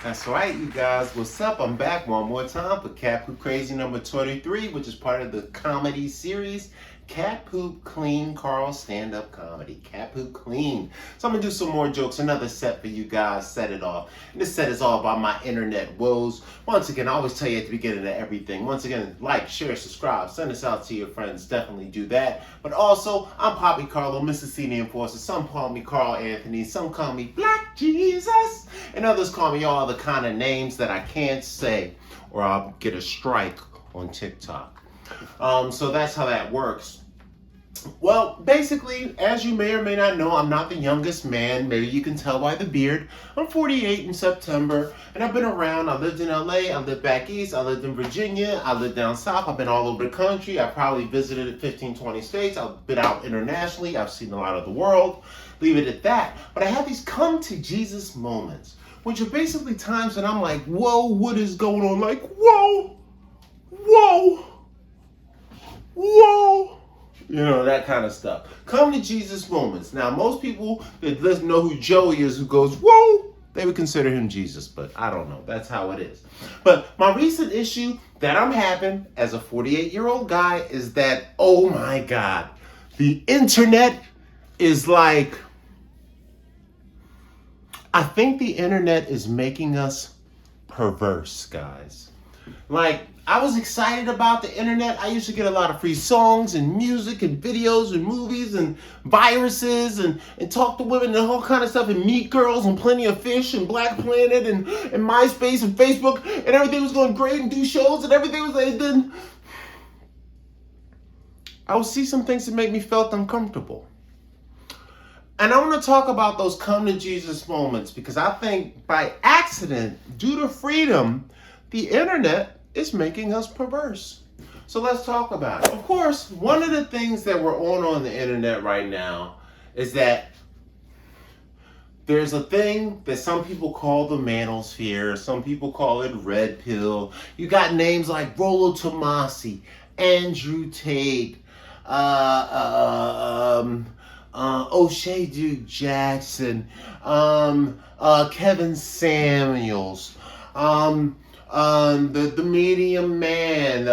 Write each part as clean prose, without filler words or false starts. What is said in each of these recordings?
That's right, you guys. What's up? I'm back one more time for Cat Poop Crazy number 23, which is part of the comedy series Cat Poop Clean Carl stand-up comedy. Cat Poop Clean. So I'm going to do some more jokes, another set for you guys, set it off. And this set is all about my internet woes. Once again, I always tell you at the beginning of everything. Once again, like, share, subscribe, send us out to your friends. Definitely do that. But also, I'm papicarlito, Mista See the Enforcer. Some call me Carl Anthony. Some call me Black Jesus. And others call me all the kind of names that I can't say, or I'll get a strike on TikTok. So that's how that works. Well, basically, as you may or may not know, I'm not the youngest man. Maybe you can tell by the beard. I'm 48 in September, and I've been around. I lived in LA, I lived back east, I lived in Virginia, I lived down south. I've been all over the country. I probably visited 15, 20 states. I've been out internationally. I've seen a lot of the world. Leave it at that. But I have these come to Jesus moments, which are basically times that I'm like, whoa, what is going on? Like, whoa, whoa, whoa. You know, that kind of stuff. Come to Jesus moments. Now, most people that doesn't know who Joey is, who goes, whoa, they would consider him Jesus, but I don't know. That's how it is. But my recent issue that I'm having as a 48-year-old guy is that, oh my God, the internet is like, I think the internet is making us perverse, guys. Like, I was excited about the internet. I used to get a lot of free songs and music and videos and movies and viruses and talk to women and all kind of stuff and meet girls and Plenty of Fish and Black Planet and MySpace and Facebook, and everything was going great and do shows and everything was like, then I would see some things that make me felt uncomfortable. And I want to talk about those come to Jesus moments because I think by accident, due to freedom, the internet is making us perverse. So let's talk about it. Of course, one of the things that we're on the internet right now is that there's a thing that some people call the manosphere. Some people call it red pill. You got names like Rollo Tomasi, Andrew Tate, O'Shea Duke Jackson, Kevin Samuels, the Medium Man,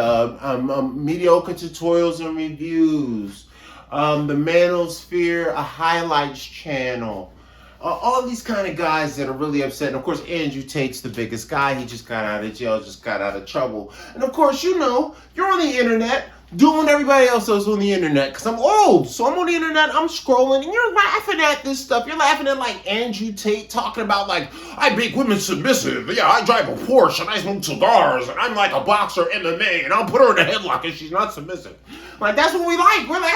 Mediocre Tutorials and Reviews, the Manosphere, a Highlights channel, all these kind of guys that are really upset. And of course, Andrew Tate's the biggest guy. He just got out of jail, just got out of trouble. And of course, you know, you're on the internet doing what everybody else does on the internet, because I'm old, so I'm on the internet, I'm scrolling, and you're laughing at this stuff. You're laughing at, like, Andrew Tate talking about, like, I make women submissive, yeah, I drive a Porsche, and I smoke cigars, and I'm like a boxer MMA, and I'll put her in a headlock, and she's not submissive. Like, that's what we like. We're like,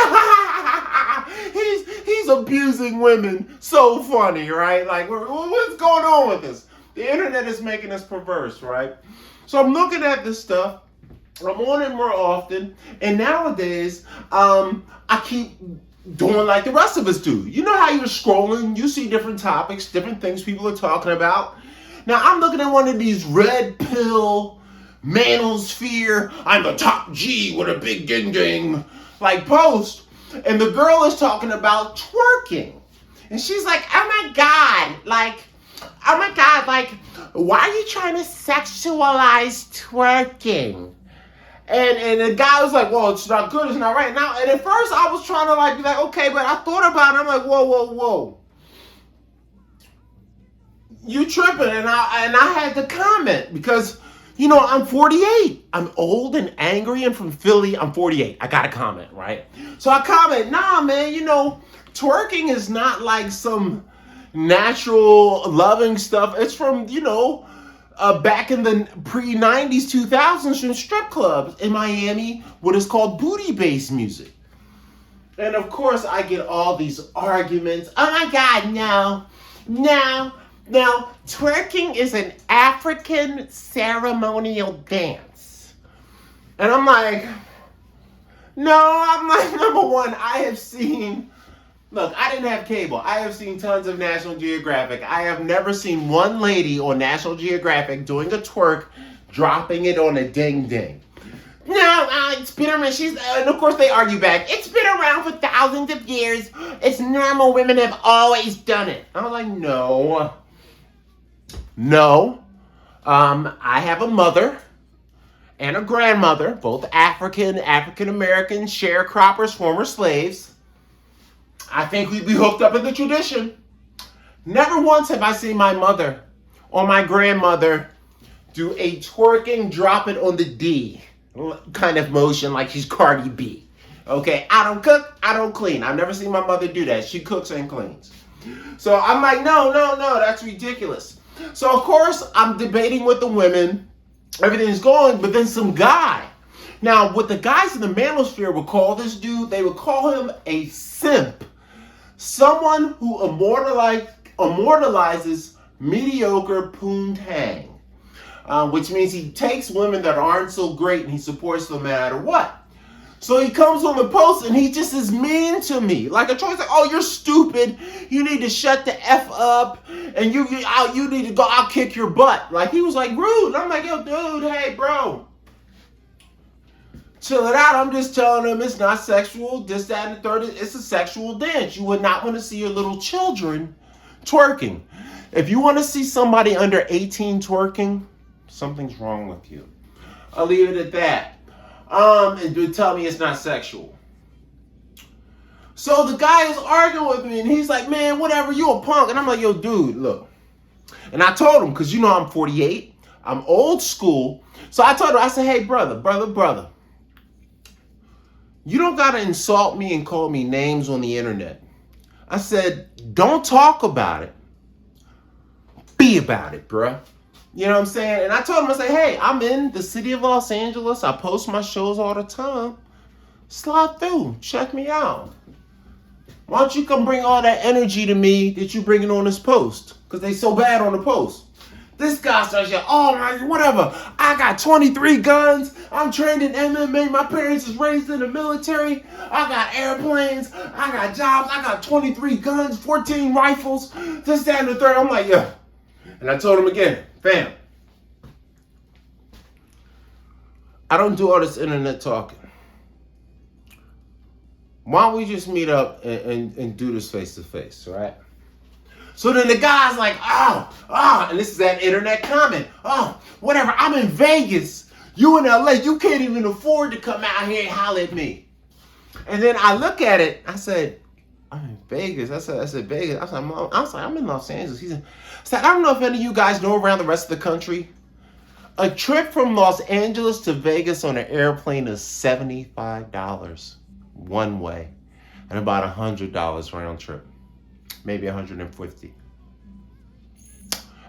he's abusing women. So funny, right? Like, what's going on with this? The internet is making us perverse, right? So I'm looking at this stuff. I'm on it more often, and nowadays, I keep doing like the rest of us do. You know how you're scrolling, you see different topics, different things people are talking about. Now, I'm looking at one of these red pill, manosphere, I'm the top G with a big ding like post, and the girl is talking about twerking. And she's like, oh my God, like, why are you trying to sexualize twerking? And the guy was like, well, it's not good, it's not right. Now, and at first I was trying to like be like, okay, but I thought about it, I'm like, whoa. You tripping, and I had to comment because, you know, I'm 48. I'm old and angry and from Philly. I'm 48. I gotta comment, right? So I comment, nah, man, you know, twerking is not like some natural loving stuff. It's from, you know, back in the pre-90s, 2000s, from strip clubs in Miami, what is called booty-based music. And of course, I get all these arguments. Oh my God, no. Twerking is an African ceremonial dance. And I'm like, number one, I have seen, look, I didn't have cable. I have seen tons of National Geographic. I have never seen one lady on National Geographic doing a twerk, dropping it on a ding-ding. No, it's been around. And of course they argue back. It's been around for thousands of years. It's normal. Women have always done it. I was like, no. I have a mother and a grandmother, both African American, sharecroppers, former slaves. I think we'd be hooked up in the tradition. Never once have I seen my mother or my grandmother do a twerking, drop it on the D kind of motion like she's Cardi B. Okay, I don't cook, I don't clean. I've never seen my mother do that. She cooks and cleans. So I'm like, no, that's ridiculous. So of course I'm debating with the women. Everything's going, but then some guy. Now, what the guys in the manosphere would call this dude, they would call him a simp. Someone who immortalizes mediocre poontang. Which means he takes women that aren't so great and he supports them no matter what. So he comes on the post and he just is mean to me. Like a choice, like, oh, you're stupid. You need to shut the F up. And you need to go, I'll kick your butt. Like he was like rude. And I'm like, yo, dude, hey, bro. Chill it out. I'm just telling him it's not sexual. This, that, and the third. It's a sexual dance. You would not want to see your little children twerking. If you want to see somebody under 18 twerking, something's wrong with you. I'll leave it at that. And tell me it's not sexual. So the guy is arguing with me and he's like, man, whatever, you a punk. And I'm like, yo, dude, look. And I told him, because you know I'm 48. I'm old school. So I told him, I said, hey, brother. You don't got to insult me and call me names on the internet. I said, don't talk about it. Be about it, bruh. You know what I'm saying? And I told him, I said, hey, I'm in the city of Los Angeles. I post my shows all the time. Slide through. Check me out. Why don't you come bring all that energy to me that you bringing on this post? Because they so bad on the post. This guy starts yelling, oh, man, whatever. I got 23 guns. I'm trained in MMA. My parents is raised in the military. I got airplanes. I got jobs. I got 23 guns, 14 rifles. This, that, and the third. I'm like, yeah. And I told him again, fam, I don't do all this internet talking. Why don't we just meet up and do this face to face, right? So then the guy's like, and this is that internet comment. Oh, whatever, I'm in Vegas. You in LA, you can't even afford to come out here and holler at me. And then I look at it, I said, I'm in Vegas. I said Vegas. I was like, I'm in Los Angeles. He said, I don't know if any of you guys know around the rest of the country. A trip from Los Angeles to Vegas on an airplane is $75 one way and about $100 round trip. Maybe $150.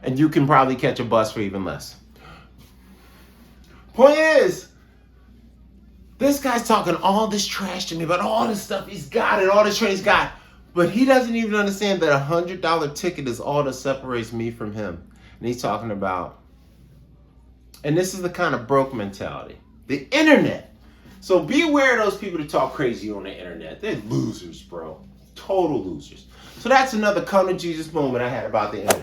And you can probably catch a bus for even less. Point is, this guy's talking all this trash to me about all this stuff he's got and all this trade he's got. But he doesn't even understand that $100 ticket is all that separates me from him. And he's talking about, and this is the kind of broke mentality, the internet. So be aware of those people that talk crazy on the internet. They're losers, bro. Total losers. So that's another come to Jesus moment I had about the internet.